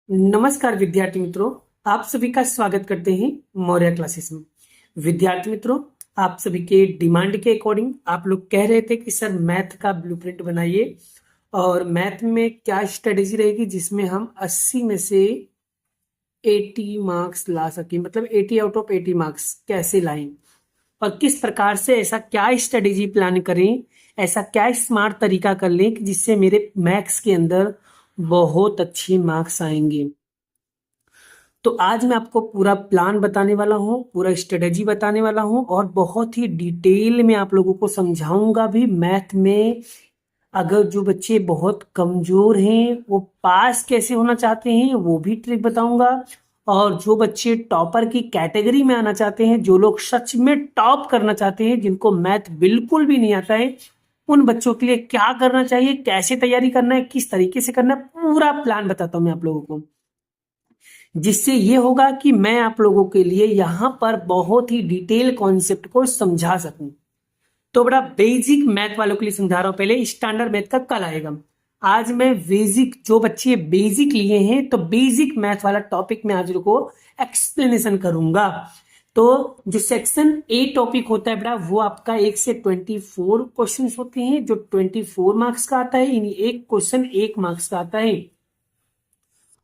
नमस्कार विद्यार्थी मित्रों, आप सभी का स्वागत करते हैं मौर्य क्लासेस में। विद्यार्थी मित्रों, आप सभी के डिमांड के अकॉर्डिंग आप लोग कह रहे थे कि सर मैथ का ब्लूप्रिंट बनाइए और मैथ में क्या स्ट्रेटेजी रहेगी जिसमें हम 80 में से 80 मार्क्स ला सकें, मतलब 80 आउट ऑफ 80 मार्क्स कैसे लाएं और किस प्रकार से ऐसा क्या स्ट्रेटेजी प्लान करें, ऐसा क्या स्मार्ट तरीका कर लें कि जिससे मेरे मैथ्स के अंदर बहुत अच्छे मार्क्स आएंगे। तो आज मैं आपको पूरा प्लान बताने वाला हूँ, पूरा स्ट्रेटेजी बताने वाला हूँ और बहुत ही डिटेल में आप लोगों को समझाऊंगा भी। मैथ में अगर जो बच्चे बहुत कमजोर हैं वो पास कैसे होना चाहते हैं वो भी ट्रिक बताऊंगा, और जो बच्चे टॉपर की कैटेगरी में आना चाहते हैं, जो लोग सच में टॉप करना चाहते हैं, जिनको मैथ बिल्कुल भी नहीं आता है, उन बच्चों के लिए क्या करना चाहिए, कैसे तैयारी करना है, किस तरीके से करना है, पूरा प्लान बताता हूं मैं आप लोगों को। जिससे ये होगा कि मैं आप लोगों के लिए यहां पर बहुत ही डिटेल कॉन्सेप्ट को समझा सकूं। तो बड़ा बेसिक मैथ वालों के लिए समझा रहा हूं, पहले स्टैंडर्ड मैथ का कल आएगा। आज मैं बेसिक, जो बच्चे बेसिक लिए हैं तो बेसिक मैथ वाला टॉपिक में आज को एक्सप्लेनेशन करूंगा। तो जो सेक्शन ए टॉपिक होता है बड़ा, वो आपका 1 से 24 क्वेश्चन होते हैं, जो 24 मार्क्स का आता है, यानी एक क्वेश्चन 1 मार्क्स का आता है।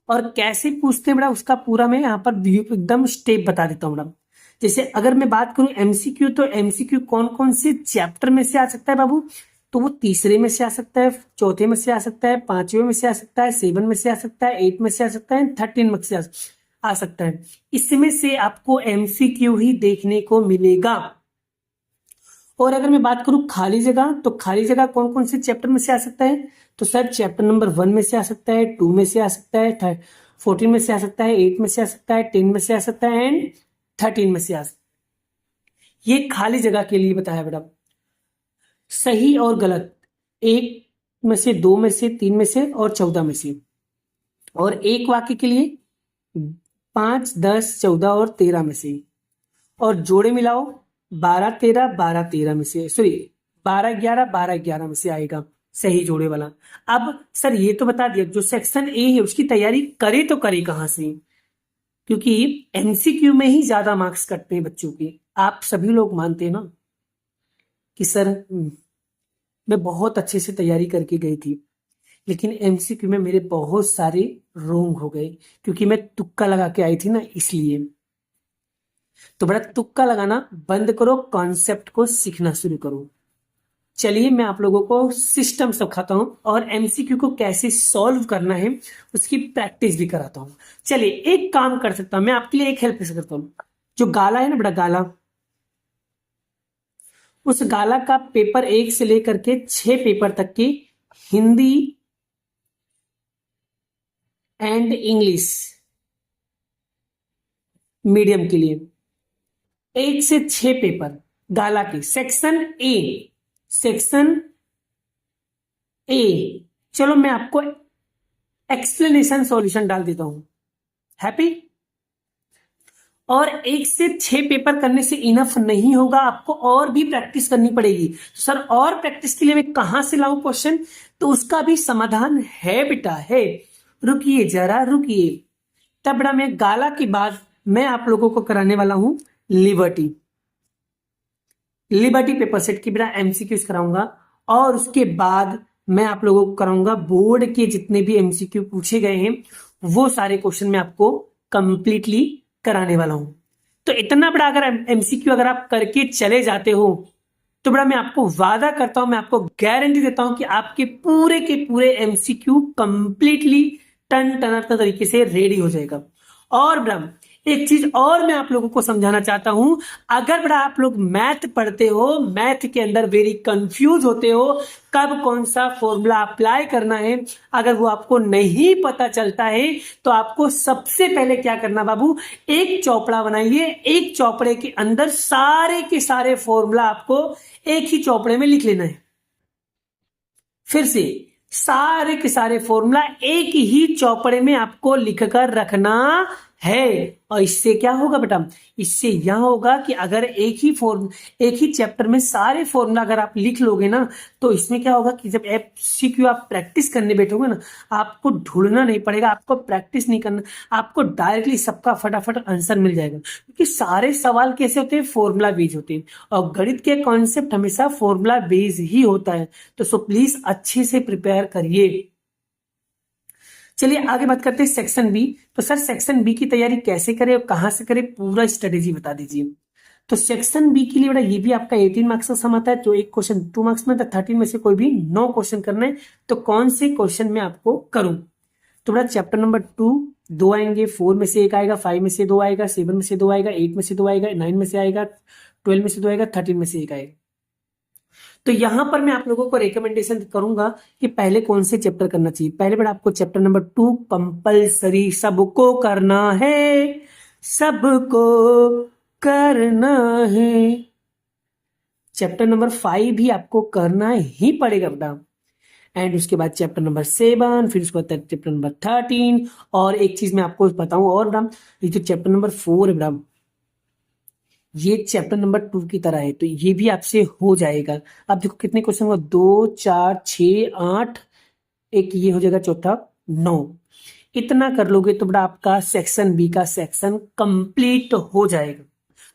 और कैसे पूछते हैं बड़ा, उसका पूरा मैं यहाँ पर एकदम स्टेप बता देता हूँ बड़ा। जैसे अगर मैं बात करूं एमसीक्यू, तो एमसीक्यू कौन कौन से चैप्टर में से आ सकता है बाबू, तो वो तीसरे में से आ सकता है, चौथे में से आ सकता है, पांचवें में से आ सकता है, 7 में से आ सकता है, 8 में से आ सकता है, 13 में से आ सकता है। इसमें से आपको एमसीक्यू ही देखने को मिलेगा। और अगर मैं बात करूं खाली जगह, तो खाली जगह कौन कौन से चैप्टर में से आ सकता है, तो सर चैप्टर नंबर 1 में से आ सकता है, 2 में से आ सकता है, 14 में से आ सकता है, 8 में से आ सकता है, 10 में से आ सकता है एंड 13 में से आ सकता है। ये खाली जगह के लिए बताया बेटा। सही और गलत, 1 में से, 2 में से, 3 में से और 14 में से। और एक वाक्य के लिए 5, 10, 14 और 13 में से। और जोड़े मिलाओ 12, 13, 12, 13 में से, सॉरी 12, 11, 12, 11 में से आएगा सही जोड़े वाला। अब सर ये तो बता दिया, जो सेक्शन ए है उसकी तैयारी करे तो करे कहां से, क्योंकि एमसीक्यू में ही ज्यादा मार्क्स कटते हैं बच्चों के। आप सभी लोग मानते हैं ना कि सर मैं बहुत अच्छे से तैयारी करके गई थी, लेकिन एमसीक्यू में मेरे बहुत सारे रोंग हो गए, क्योंकि मैं तुक्का लगा के आई थी ना, इसलिए। तो बड़ा तुक्का लगाना बंद करो, कॉन्सेप्ट को सीखना शुरू करो। चलिए मैं आप लोगों को सिस्टम सिखाता हूं और एमसीक्यू को कैसे सॉल्व करना है उसकी प्रैक्टिस भी कराता हूं। चलिए एक काम कर सकता हूं मैं आपके लिए, एक हेल्प कर सकता हूं। जो गाला है ना बड़ा, गाला, उस गाला का पेपर 1 से लेकर के 6 पेपर तक की हिंदी एंड इंग्लिश मीडियम के लिए 1 से 6 पेपर गाला के सेक्शन ए, सेक्शन ए। चलो मैं आपको एक्सप्लेनेशन सॉल्यूशन डाल देता हूं। हैप्पी। और 1 से 6 पेपर करने से इनफ नहीं होगा, आपको और भी प्रैक्टिस करनी पड़ेगी। तो सर और प्रैक्टिस के लिए मैं कहां से लाऊं क्वेश्चन, तो उसका भी समाधान है बेटा, है। रुकिए जरा रुकिए। तब बड़ा मैं गाला के बाद मैं आप लोगों को कराने वाला हूं लिबर्टी, लिबर्टी पेपर सेट की बेटा एमसीक्यूज कराऊंगा। और उसके बाद मैं आप लोगों को कराऊंगा बोर्ड के जितने भी एमसीक्यू पूछे गए हैं वो सारे क्वेश्चन मैं आपको कंप्लीटली कराने वाला हूं। तो इतना बड़ा अगर एमसीक्यू अगर आप करके चले जाते हो, तो बड़ा मैं आपको वादा करता हूं, मैं आपको गारंटी देता हूं कि आपके पूरे के पूरे एमसीक्यू कंप्लीटली टन टनाटन तरीके से रेडी हो जाएगा। और बड़ा एक चीज और मैं आप लोगों को समझाना चाहता हूं। अगर बड़ा आप लोग मैथ पढ़ते हो, मैथ के अंदर वेरी कंफ्यूज होते हो, कब कौन सा फॉर्मूला अप्लाई करना है, अगर वो आपको नहीं पता चलता है, तो आपको सबसे पहले क्या करना बाबू, एक चौपड़ा बनाइए। एक चौपड़े के अंदर सारे के सारे फॉर्मूला आपको एक ही चौपड़े में लिख लेना है। फिर से सारे के सारे फॉर्मूला एक ही चौपड़े में आपको लिखकर रखना है। और इससे क्या होगा बेटा, इससे यह होगा कि अगर एक ही चैप्टर में सारे फॉर्मूला अगर आप लिख लोगे ना, तो इसमें क्या होगा कि जब एमसीक्यू आप प्रैक्टिस करने बैठोगे ना, आपको ढूंढना नहीं पड़ेगा, आपको प्रैक्टिस नहीं करना, आपको डायरेक्टली सबका फटाफट आंसर मिल जाएगा, क्योंकि सारे सवाल कैसे होते हैं, फॉर्मूला बेस्ड होते हैं, और गणित के कॉन्सेप्ट हमेशा फॉर्मूला बेस्ड ही होता है। तो सो प्लीज अच्छे से प्रिपेयर करिए। चलिए आगे बात करते हैं सेक्शन बी। तो सर सेक्शन बी की तैयारी कैसे करें और कहां से करें, पूरा स्ट्रेटेजी बता दीजिए। तो सेक्शन बी के लिए बेटा ये भी आपका 18 मार्क्स का सम आता है, तो एक क्वेश्चन 2 मार्क्स में, तो 13 में से कोई भी 9 क्वेश्चन करना है। तो कौन से क्वेश्चन में आपको करूं, तो बेटा चैप्टर नंबर 2 दो आएंगे, 4 में से एक आएगा, 5 में से 2 आएगा, 7 में से 2 आएगा, 8 में से 2 आएगा, 9 में से आएगा, 12 में से 2 आएगा, 13 में से एक आएगा। तो यहां पर मैं आप लोगों को रिकमेंडेशन करूंगा कि पहले कौन से चैप्टर करना चाहिए। पहले बेटा आपको चैप्टर नंबर 2 कंपलसरी, सबको करना है, सबको करना है। चैप्टर नंबर 5 भी आपको करना ही पड़ेगा बेटा। एंड उसके बाद चैप्टर नंबर 7, फिर उसके बाद चैप्टर नंबर 13। और एक चीज मैं आपको बताऊं और बेटा, ये जो चैप्टर नंबर 4 है बेटा, ये चैप्टर नंबर 2 की तरह है, तो ये भी आपसे हो जाएगा। अब देखो कितने क्वेश्चन होगा, 2 4 6 8, एक ये हो जाएगा चौथा 9। इतना कर लोगे तो बड़ा आपका सेक्शन बी का सेक्शन कंप्लीट हो जाएगा।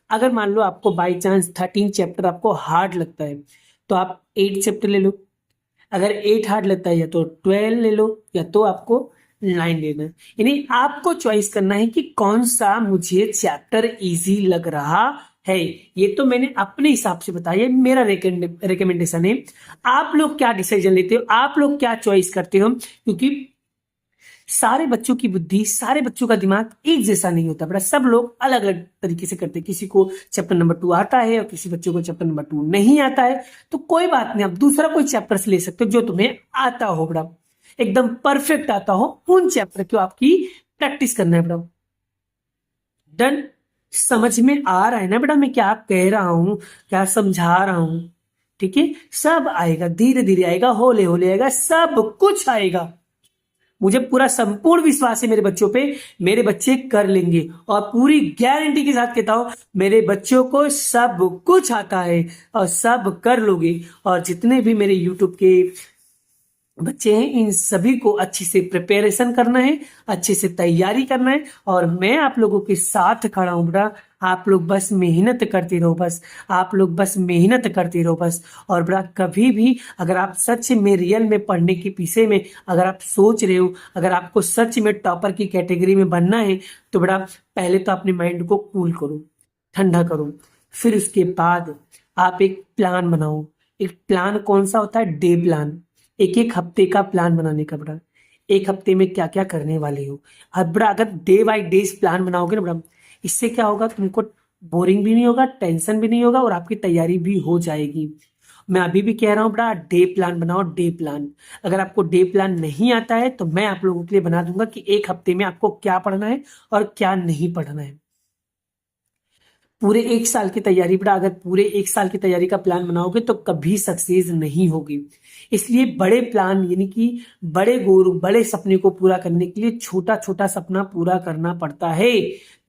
अगर मान लो आपको बाई चांस 13 चैप्टर आपको हार्ड लगता है, तो आप 8 चैप्टर ले लो। अगर 8 हार्ड लगता है, या तो 12 ले लो, या तो आपको 9 लेना है। यानी आपको चॉइस करना है कि कौन सा मुझे चैप्टर इजी लग रहा है। ये तो मैंने अपने हिसाब से बताया, मेरा रिकमेंडेशन है। आप लोग क्या डिसीजन लेते हो, आप लोग क्या चॉइस करते हो, क्योंकि सारे बच्चों की बुद्धि, सारे बच्चों का दिमाग एक जैसा नहीं होता बेटा, सब लोग अलग अलग तरीके से करते हैं। किसी को चैप्टर नंबर 2 आता है और किसी बच्चों को चैप्टर नंबर 2 नहीं आता है, तो कोई बात नहीं, आप दूसरा कोई चैप्टर से ले सकते हो जो तुम्हें आता हो बेटा, एकदम परफेक्ट आता हो। उन चैप्टर को आपकी प्रैक्टिस करना है बेटा। डन, समझ में आ रहा है ना बेटा मैं क्या कह रहा हूं, क्या समझा रहा हूं। ठीक है, सब आएगा, धीरे धीरे आएगा, होले होले आएगा, सब कुछ आएगा। मुझे पूरा संपूर्ण विश्वास है मेरे बच्चों पे, मेरे बच्चे कर लेंगे, और पूरी गारंटी के साथ कहता हूं मेरे बच्चों को सब कुछ आता है और सब कर लोगे। और जितने भी मेरे यूट्यूब के बच्चे हैं, इन सभी को अच्छे से प्रिपरेशन करना है, अच्छे से तैयारी करना है, और मैं आप लोगों के साथ खड़ा हूं बेटा। आप लोग बस मेहनत करते रहो, बस आप लोग बस मेहनत करते रहो बस। और बेटा कभी भी अगर आप सच में रियल में पढ़ने के पीछे में अगर आप सोच रहे हो, अगर आपको सच में टॉपर की कैटेगरी में बनना है, तो बेटा पहले तो अपने माइंड को कूल करो, ठंडा करो। फिर उसके बाद आप एक प्लान बनाओ। एक प्लान कौन सा होता है, डे प्लान। एक एक हफ्ते का प्लान बनाने का बेटा, एक हफ्ते में क्या क्या करने वाले हो। अब बेटा अगर डे बाई डेज प्लान बनाओगे ना बेटा, इससे क्या होगा, तुमको बोरिंग भी नहीं होगा, टेंशन भी नहीं होगा, और आपकी तैयारी भी हो जाएगी। मैं अभी भी कह रहा हूँ बेटा, डे प्लान बनाओ, डे प्लान। अगर आपको डे प्लान नहीं आता है तो मैं आप लोगों के लिए बना दूंगा कि एक हफ्ते में आपको क्या पढ़ना है और क्या नहीं पढ़ना है। पूरे एक साल की तैयारी बेटा, अगर पूरे एक साल की तैयारी का प्लान बनाओगे तो कभी सक्सेस नहीं होगी। इसलिए बड़े प्लान यानी कि बड़े गोल, बड़े सपने को पूरा करने के लिए छोटा छोटा सपना पूरा करना पड़ता है।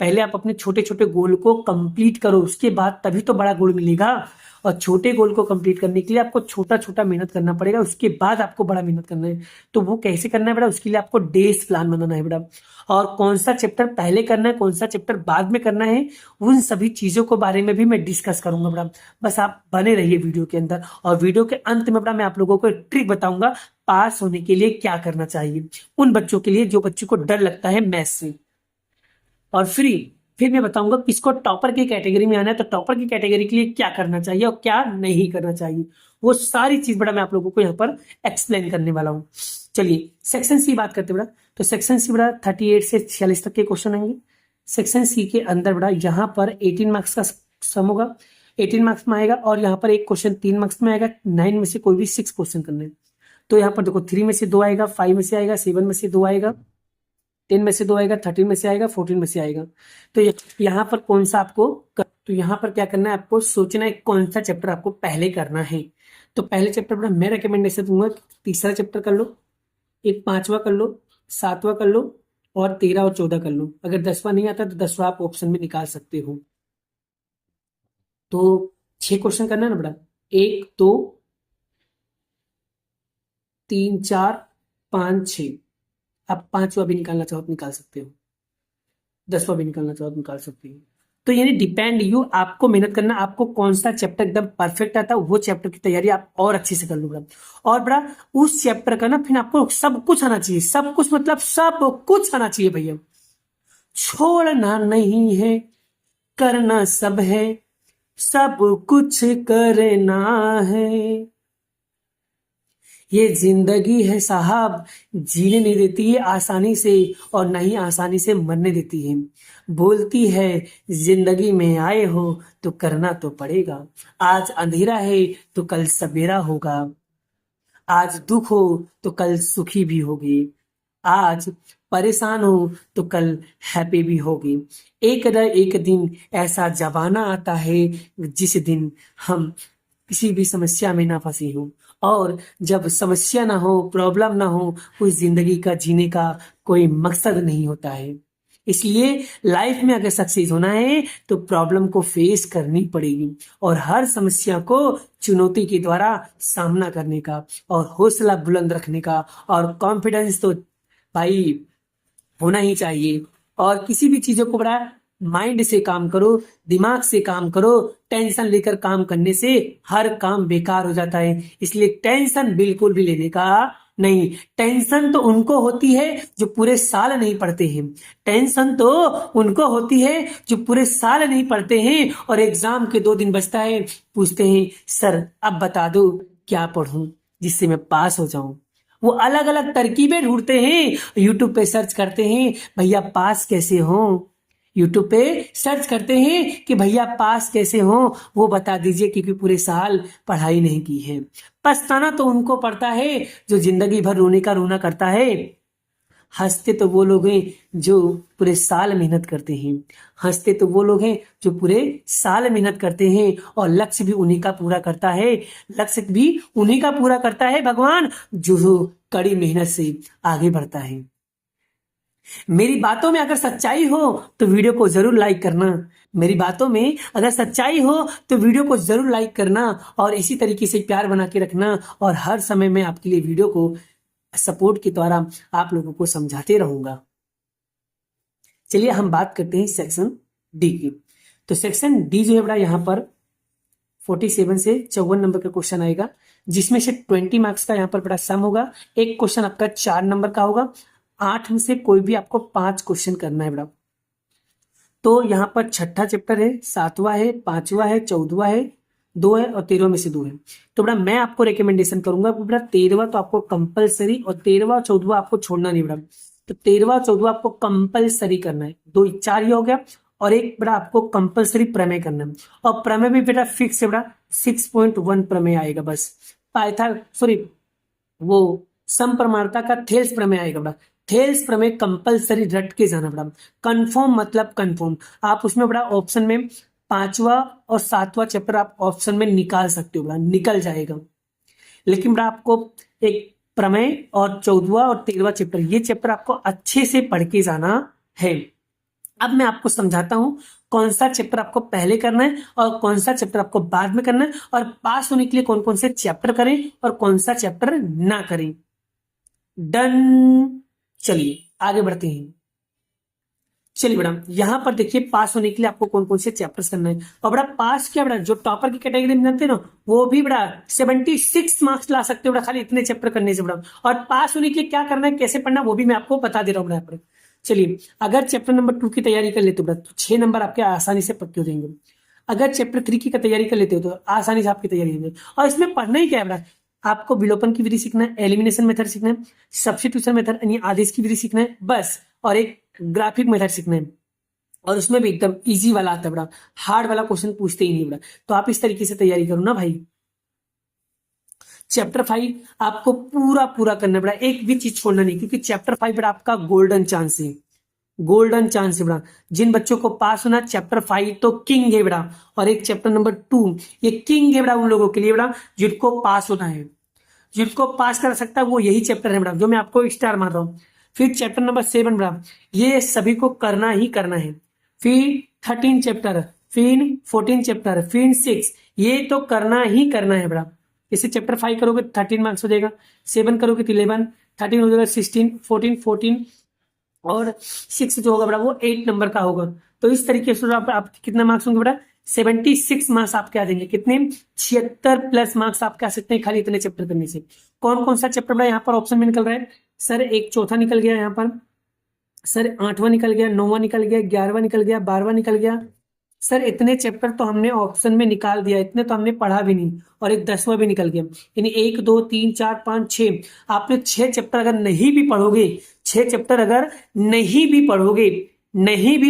पहले आप अपने छोटे छोटे गोल को कंप्लीट करो, उसके बाद तभी तो बड़ा गोल मिलेगा। और छोटे गोल को कंप्लीट करने के लिए आपको छोटा छोटा मेहनत करना पड़ेगा, उसके बाद आपको बड़ा मेहनत करना है। तो वो कैसे करना है बेटा, उसके लिए आपको डेज प्लान बनाना है बेटा। और कौन सा चैप्टर पहले करना है, कौन सा चैप्टर बाद में करना है, उन सभी चीजों के बारे में भी मैं डिस्कस करूंगा बेटा। बस आप बने रहिए वीडियो के अंदर, और वीडियो के अंत में बेटा मैं आप लोगों को एक ट्रिक बताऊंगा पास होने के लिए क्या करना चाहिए, उन बच्चों के लिए जो बच्चों को डर लगता है मैथ्स से। और फिर मैं बताऊंगा किसको टॉपर की कैटेगरी में आना है, तो टॉपर की कैटेगरी के लिए क्या करना चाहिए और क्या नहीं करना चाहिए, वो सारी चीज बेटा मैं आप लोगों को यहाँ पर एक्सप्लेन करने वाला हूँ। चलिए सेक्शन सी बात करते बेटा। तो सेक्शन सी बेटा 38 से 46 तक के क्वेश्चन आएंगे। सेक्शन सी के अंदर बेटा यहाँ पर 18 मार्क्स का सम होगा, 18 मार्क्स में आएगा, और यहाँ पर एक क्वेश्चन 3 मार्क्स में आएगा। 9 में से कोई भी 6 क्वेश्चन करने हैं। तो यहाँ पर देखो 3 में से 2 आएगा, 5 में से आएगा, 7 में से 2 आएगा, 10 में से 2 आएगा, 13 में से आएगा, 14 में से आएगा। तो यहाँ पर कौन सा तो यहाँ पर क्या करना है, आपको सोचना है कौन सा चैप्टर आपको पहले करना है। तो पहले चैप्टर पर मैं रिकमेंडेशन दूंगा, तीसरा चैप्टर कर लो, एक 5वां कर लो, 7वां कर लो, और 13 और 14 कर लो। अगर 10वां नहीं आता तो 10वां आप ऑप्शन में निकाल सकते हो। तो 6 क्वेश्चन करना है ना बेटा, 1 2 3 4 5 6। आप 5वां भी निकालना चाहो तो निकाल सकते हो, 10वां भी निकालना चाहो तो निकाल सकते हो। तो यानी डिपेंड यू, आपको मेहनत करना, आपको कौन सा चैप्टर एकदम परफेक्ट आता है वो चैप्टर की तैयारी आप और अच्छे से कर लो बड़ा। और बड़ा उस चैप्टर का ना फिर आपको सब कुछ आना चाहिए, सब कुछ मतलब सब कुछ आना चाहिए भैया। छोड़ना नहीं है, करना सब है, सब कुछ करना है। ये जिंदगी है साहब, जीने नहीं देती है आसानी से, और ना ही आसानी से मरने देती है। बोलती है जिंदगी में आए हो तो करना तो पड़ेगा। आज अंधेरा है तो कल सवेरा होगा। आज दुख हो तो कल सुखी भी होगी। आज परेशान हो तो कल हैप्पी भी होगी। एक न एक दिन ऐसा जमाना आता है जिस दिन हम किसी भी समस्या में ना फंसी हो। और जब समस्या ना हो, प्रॉब्लम ना हो, उस जिंदगी का जीने का कोई मकसद नहीं होता है। इसलिए लाइफ में अगर सक्सेस होना है तो प्रॉब्लम को फेस करनी पड़ेगी, और हर समस्या को चुनौती के द्वारा सामना करने का, और हौसला बुलंद रखने का, और कॉन्फिडेंस तो भाई होना ही चाहिए। और किसी भी चीजों को बड़ा माइंड से काम करो, दिमाग से काम करो। टेंशन लेकर काम करने से हर काम बेकार हो जाता है। इसलिए टेंशन बिल्कुल भी लेने का नहीं। टेंशन तो उनको होती है जो पूरे साल नहीं पढ़ते हैं। टेंशन तो उनको होती है जो पूरे साल नहीं पढ़ते हैं, और एग्जाम के 2 दिन बचता है, पूछते हैं सर अब बता दो क्या पढ़ूं जिससे मैं पास हो जाऊं। वो अलग अलग तरकीबें ढूंढते हैं, यूट्यूब पे सर्च करते हैं भैया पास कैसे हो। यूट्यूब पे सर्च करते हैं कि भैया पास कैसे हो, वो बता दीजिए, क्योंकि पूरे साल पढ़ाई नहीं की है। पछताना तो उनको पड़ता है जो जिंदगी भर रोने का रोना करता है। हंसते तो वो लोग हैं जो पूरे साल मेहनत करते हैं। हंसते तो वो लोग हैं जो पूरे साल मेहनत करते हैं, और लक्ष्य भी उन्हीं का पूरा करता है। लक्ष्य भी उन्हीं का पूरा करता है भगवान, जो कड़ी मेहनत से आगे बढ़ता है। मेरी बातों में अगर सच्चाई हो तो वीडियो को जरूर लाइक करना। मेरी बातों में अगर सच्चाई हो तो वीडियो को जरूर लाइक करना, और इसी तरीके से प्यार बना के रखना। और हर समय मैं आपके लिए वीडियो को सपोर्ट के द्वारा आप लोगों को समझाते रहूंगा। चलिए हम बात करते हैं सेक्शन डी की। तो सेक्शन डी जो है बड़ा, यहाँ पर 47 से 54 नंबर का क्वेश्चन आएगा, जिसमें से 20 मार्क्स का यहाँ पर बड़ा सम होगा। एक क्वेश्चन आपका 4 नंबर का होगा। 8 में से कोई भी आपको 5 क्वेश्चन करना है बड़ा। तो यहाँ पर छठा चैप्टर है, 7वां है, 5वां है, 14वां है, 2 है, और 13वां में से 2 है। तो बड़ा मैं आपको रिकमेंडेशन करूंगा बड़ा 13वां तो आपको कंपलसरी, और 13वां 14वां आपको छोड़ना नहीं बड़ा। तो 13वां 14वां आपको कंपलसरी करना है। 2 4 ही हो गया। और एक बड़ा आपको कंपलसरी प्रमेय करना है, और प्रमेय भी बेटा फिक्स है बड़ा, 6.1 प्रमेय आएगा बस। पाइथाग सॉरी वो समप्रमाणता का थेल्स प्रमेय आएगा बड़ा। थेल्स प्रमेय कंपलसरी रट के जाना बड़ा। कंफर्म मतलब कंफर्म। आप उसमें बड़ा ऑप्शन में 5वां और 7वां चैप्टर आप ऑप्शन में निकाल सकते हो बड़ा, निकल जाएगा। लेकिन बड़ा आपको एक प्रमेय और 14वां और 13वां चैप्टर, ये चैप्टर आपको अच्छे से पढ़ के जाना है। अब मैं आपको समझाता हूं कौन सा चैप्टर आपको पहले करना है और कौन सा चैप्टर आपको बाद में करना है, और पास होने के लिए कौन कौन से चैप्टर करें और कौन सा चैप्टर ना करें। डन। चलिए आगे बढ़ते हैं। चलिए बड़ा यहां पर देखिए, पास होने के लिए आपको कौन कौन से चैप्टर्स करना है। और बड़ा पास क्या बड़ा, जो टॉपर की कैटेगरी में जानते हैं ना, वो भी बड़ा 76 मार्क्स ला सकते हो बड़ा, खाली इतने चैप्टर करने से बड़ा। और पास होने के लिए क्या करना है, कैसे पढ़ना, वो भी मैं आपको बता दे रहा हूँ बड़ा यहाँ पर। चलिए, अगर चैप्टर नंबर 2 की तैयारी कर लेते हो बड़ा, तो 6 नंबर आपके आसानी से पक्के हो जाएंगे। अगर चैप्टर 3 की तैयारी कर लेते हो तो आसानी से आपकी तैयारी हो जाएगी। और इसमें पढ़ना ही क्या है बड़ा, आपको विलोपन की विधि सीखना है, एलिमिनेशन मेथड सीखना है, सब्स्टिट्यूशन मेथड यानी आदेश की विधि सीखना है बस, और एक ग्राफिक मेथड सीखना है। और उसमें भी एकदम इजी वाला आता है बड़ा, हार्ड वाला क्वेश्चन पूछते ही नहीं बड़ा। तो आप इस तरीके से तैयारी करो ना भाई। चैप्टर 5 आपको पूरा पूरा करना है बड़ा, एक भी चीज छोड़ना नहीं, क्योंकि चैप्टर 5 बड़ा आपका गोल्डन चांस है। गोल्डन चांस है बड़ा। जिन बच्चों को पास होना, चैप्टर 5 तो किंग है बड़ा। और एक चैप्टर नंबर 2 ये किंग है बड़ा उन लोगों के लिए बड़ा जिनको पास होना है। जिनको पास कर सकता है वो यही चैप्टर है बड़ा, जो मैं आपको स्टार मार रहा हूं। फिर चैप्टर नंबर 7 बड़ा, ये सभी को करना ही करना है। फिर 13 चैप्टर, फिर 14 चैप्टर, फिर 6, ये तो करना ही करना है बड़ा। जैसे चैप्टर 5 करोगे 13 मार्क्स हो जाएगा, 7 करोगे तो 11, 13 हो जाएगा 16, 14 और 6 जो होगा बड़ा वो 8 नंबर का होगा। तो इस तरीके से आप कितना मार्क्स होंगे बड़ा, 76 मार्क्स आपके आ जाएंगे। कितने, 76 प्लस मार्क्स आपके आ सकते हैं खाली इतने चैप्टर करने से। कौन कौन सा चैप्टर बड़ा यहाँ पर ऑप्शन में निकल रहा है सर, एक चौथा निकल गया यहाँ पर सर, 8वां निकल गया, 9वां निकल गया, 11वां निकल गया, 12वां निकल गया सर। इतने चैप्टर तो हमने ऑप्शन में निकाल दिया, इतने तो हमने पढ़ा भी नहीं, और एक 10वां भी निकल गया। यानी 1 2 3 4 5 6, आपने 6 चैप्टर अगर नहीं भी पढ़ोगे, 6 चैप्टर अगर नहीं भी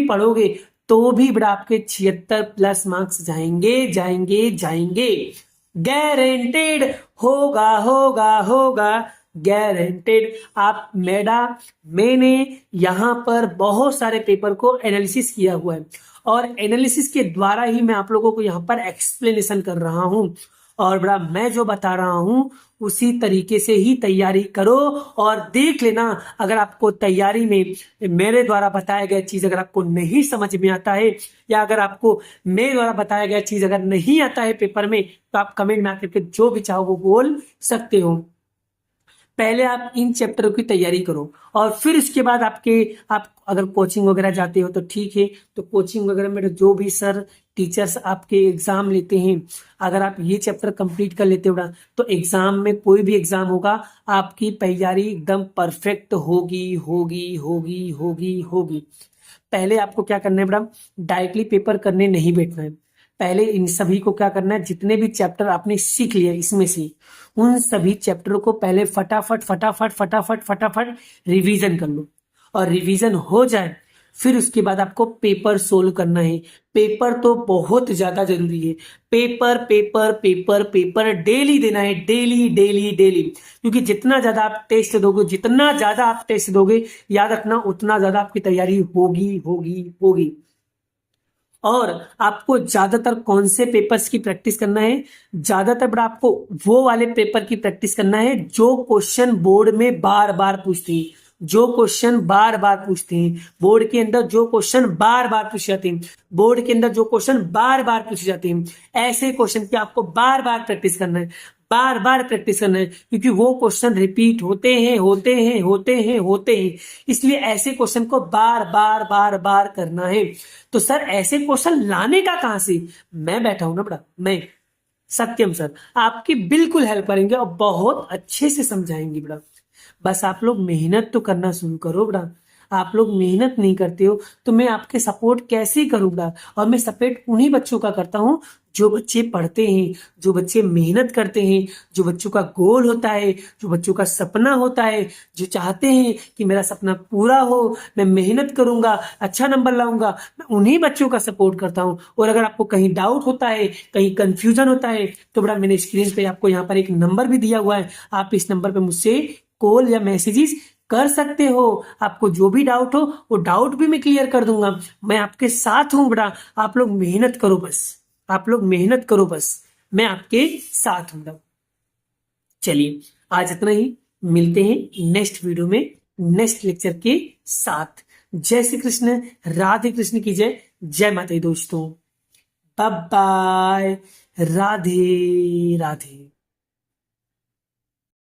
पढ़ोगे तो भी बड़ा आपके 76 प्लस मार्क्स जाएंगे जाएंगे जाएंगे, गारंटेड, होगा होगा होगा, गारंटेड। आप मैंने यहाँ पर बहुत सारे पेपर को एनालिसिस किया हुआ है, और एनालिसिस के द्वारा ही मैं आप लोगों को यहाँ पर एक्सप्लेनेशन कर रहा हूँ, और बड़ा मैं जो बता रहा हूं उसी तरीके से ही तैयारी करो। और देख लेना, अगर आपको तैयारी में मेरे द्वारा बताया गया चीज अगर आपको नहीं समझ में आता है, या अगर आपको मेरे द्वारा बताया गया चीज अगर नहीं आता है पेपर में, तो आप कमेंट में आकर जो भी चाहो वो बोल सकते हो। पहले आप इन चैप्टरों की तैयारी करो, और फिर उसके बाद आप अगर कोचिंग वगैरह जाते हो तो ठीक है, तो कोचिंग वगैरह में जो भी सर टीचर्स आपके एग्जाम लेते हैं, अगर आप ये चैप्टर कंप्लीट कर लेते हो तो एग्जाम में कोई भी एग्जाम होगा आपकी तैयारी एकदम परफेक्ट होगी होगी होगी होगी होगी। पहले आपको क्या करना है बेटा, डायरेक्टली पेपर करने नहीं बैठना है। पहले इन सभी को क्या करना है, जितने भी चैप्टर आपने सीख लिया इसमें से, उन सभी चैप्टरों को पहले फटाफट फटाफट फटाफट फटाफट रिवीजन कर लो, और रिवीजन हो जाए फिर उसके बाद आपको पेपर सोल्व करना है। पेपर तो बहुत ज्यादा जरूरी है, paper paper paper paper daily देना है, डेली डेली डेली, क्योंकि जितना ज्यादा आप टेस्ट दोगे याद रखना उतना ज्यादा आपकी तैयारी होगी होगी होगी। और आपको ज्यादातर कौन से पेपर्स की प्रैक्टिस करना है, ज्यादातर बड़ा आपको वो वाले पेपर की प्रैक्टिस करना है जो क्वेश्चन बोर्ड में बार बार पूछते हैं, जो क्वेश्चन बार बार पूछते हैं बोर्ड के अंदर, जो क्वेश्चन बार बार पूछे जाते हैं बोर्ड के अंदर, जो क्वेश्चन बार बार पूछे जाते हैं, ऐसे क्वेश्चन की आपको बार बार प्रैक्टिस करना है, बार बार प्रैक्टिस करना है, क्योंकि वो क्वेश्चन रिपीट होते हैं, इसलिए ऐसे क्वेश्चन को बार बार बार बार करना है। तो सर ऐसे क्वेश्चन लाने का कहां से, मैं बैठा हूं ना बड़ा, मैं सत्यम सर आपकी बिल्कुल हेल्प करेंगे और बहुत अच्छे से समझाएंगे बड़ा। बस आप लोग मेहनत तो करना शुरू करो बड़ा, आप लोग मेहनत नहीं करते हो तो मैं आपके सपोर्ट कैसे करूंगा। और मैं सपोर्ट उन्हीं बच्चों का करता हूं जो बच्चे पढ़ते हैं, जो बच्चे मेहनत करते हैं, जो बच्चों का गोल होता है, जो बच्चों का सपना होता है, जो चाहते हैं कि मेरा सपना पूरा हो, मैं मेहनत करूंगा, अच्छा नंबर लाऊंगा, मैं उन्हीं बच्चों का सपोर्ट करता हूं। और अगर आपको कहीं डाउट होता है, कहीं कंफ्यूजन होता है, तो बड़ा मैंने स्क्रीन पे आपको यहाँ पर एक नंबर भी दिया हुआ है, आप इस नंबर पे मुझसे कॉल या मैसेजेस कर सकते हो। आपको जो भी डाउट हो वो डाउट भी मैं क्लियर कर दूंगा, मैं आपके साथ हूं बड़ा। आप लोग मेहनत करो बस, आप लोग मेहनत करो बस, मैं आपके साथ हूं। चलिए आज इतना ही, मिलते हैं नेक्स्ट वीडियो में नेक्स्ट लेक्चर के साथ। जय श्री कृष्ण, राधे कृष्ण की जय, जय माता दी दोस्तों, बाय बाय, राधे राधे।